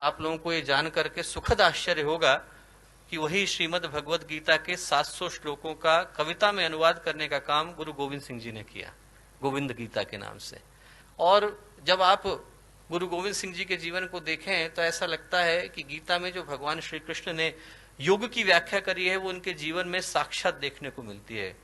आप लोगों को ये जान करके सुखद आश्चर्य होगा कि वही श्रीमद् भगवद गीता के 700 श्लोकों का कविता में अनुवाद करने का काम गुरु गोविंद सिंह जी ने किया, गोविंद गीता के नाम से। और जब आप गुरु गोविंद सिंह जी के जीवन को देखें तो ऐसा लगता है कि गीता में जो भगवान श्री कृष्ण ने योग की व्याख्या करी है वो उनके जीवन में साक्षात देखने को मिलती है।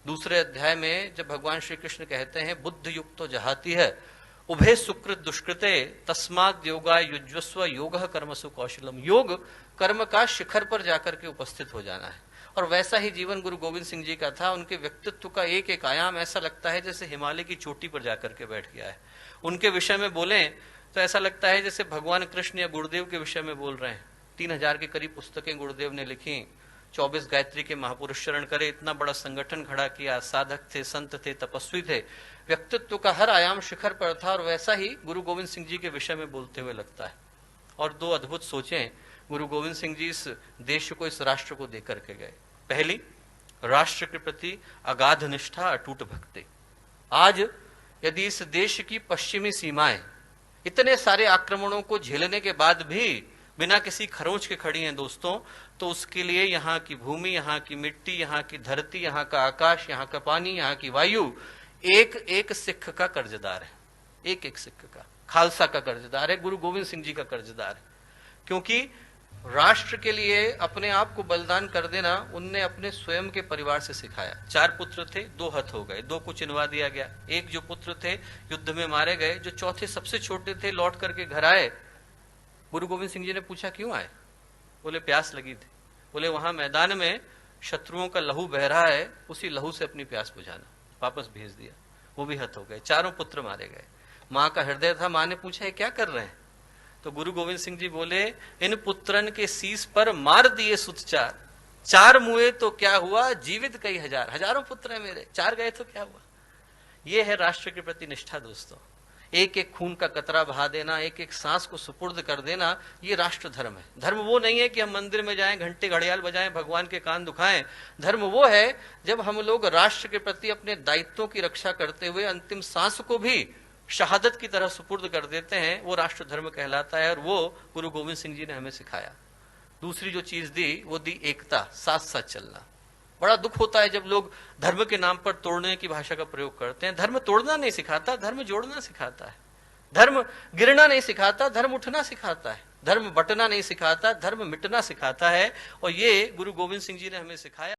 दूसरे अध्याय में जब भगवान श्री कृष्ण कहते हैं बुद्ध युक्त तो जहाती है उभे सुकृत दुष्कृते तस्माद योगा युज्वस्व योग कर्मसु कौशलम। योग कर्म का शिखर पर जाकर के उपस्थित हो जाना है। और वैसा ही जीवन गुरु गोविंद सिंह जी का था। उनके व्यक्तित्व का एक एक आयाम ऐसा लगता है जैसे हिमालय की चोटी पर जाकर के बैठ गया है। उनके विषय में बोले तो ऐसा लगता है जैसे भगवान कृष्ण या गुरुदेव के विषय में बोल रहे हैं। 3000 के करीब पुस्तकें गुरुदेव ने लिखी, 24 गायत्री के महापुरुष चरण करे, इतना बड़ा संगठन खड़ा किया, साधक थे, संत थे, तपस्वी थे। व्यक्तित्व का हर आयाम शिखर पर था। और वैसा ही गुरु गोविंद सिंह जी के विषय में बोलते हुए लगता है। और दो अद्भुत सोचें गुरु गोविंद सिंह जी इस देश को, इस राष्ट्र को देकर के गए। पहली, राष्ट्र के प्रति अगाध निष्ठा, अटूट भक्ति। आज यदि इस देश की पश्चिमी सीमाएं इतने सारे आक्रमणों को झेलने के बाद भी बिना किसी खरोंच के खड़ी हैं दोस्तों, तो उसके लिए यहाँ की भूमि, यहाँ की मिट्टी, यहाँ की धरती, यहाँ का आकाश, यहाँ का पानी, यहाँ की वायु एक एक सिख का कर्जदार है। एक एक सिख का, खालसा का कर्जदार है, गुरु गोविंद सिंह जी का कर्जदार है। क्योंकि राष्ट्र के लिए अपने आप को बलिदान कर देना उनने अपने स्वयं के परिवार से सिखाया। 4 पुत्र थे, 2 हत हो गए, 2 को चिनवा दिया गया। एक जो पुत्र थे युद्ध में मारे गए। जो चौथे सबसे छोटे थे लौट करके घर आए। गुरु गोविंद सिंह जी ने पूछा क्यों आए? बोले प्यास लगी थी। बोले वहां मैदान में शत्रुओं का लहू बह रहा है, उसी लहू से अपनी प्यास बुझाना। वापस भेज दिया। वो भी हत हो गए। 4 पुत्र मारे गए। मां का हृदय था। मां ने पूछा ये क्या कर रहे हैं? तो गुरु गोविंद सिंह जी बोले इन पुत्रन के शीस पर मार दिए सुत 4, 4 मुए तो क्या हुआ, जीवित कई हजार। हजारों पुत्र हैं मेरे, 4 गए तो क्या हुआ। ये है राष्ट्र के प्रति निष्ठा दोस्तों। एक एक खून का कतरा बहा देना, एक एक सांस को सुपुर्द कर देना, ये राष्ट्र धर्म है। धर्म वो नहीं है कि हम मंदिर में जाएं, घंटे घड़ियाल बजाएं, भगवान के कान दुखाएं। धर्म वो है जब हम लोग राष्ट्र के प्रति अपने दायित्वों की रक्षा करते हुए अंतिम सांस को भी शहादत की तरह सुपुर्द कर देते हैं। वो राष्ट्र धर्म कहलाता है। और वो गुरु गोविंद सिंह जी ने हमें सिखाया। दूसरी जो चीज दी वो दी एकता, साथ साथ चलना। बड़ा दुख होता है जब लोग धर्म के नाम पर तोड़ने की भाषा का प्रयोग करते हैं। धर्म तोड़ना नहीं सिखाता, धर्म जोड़ना सिखाता है। धर्म गिरना नहीं सिखाता, धर्म उठना सिखाता है। धर्म बंटना नहीं सिखाता, धर्म मिटना सिखाता है। और ये गुरु गोविंद सिंह जी ने हमें सिखाया।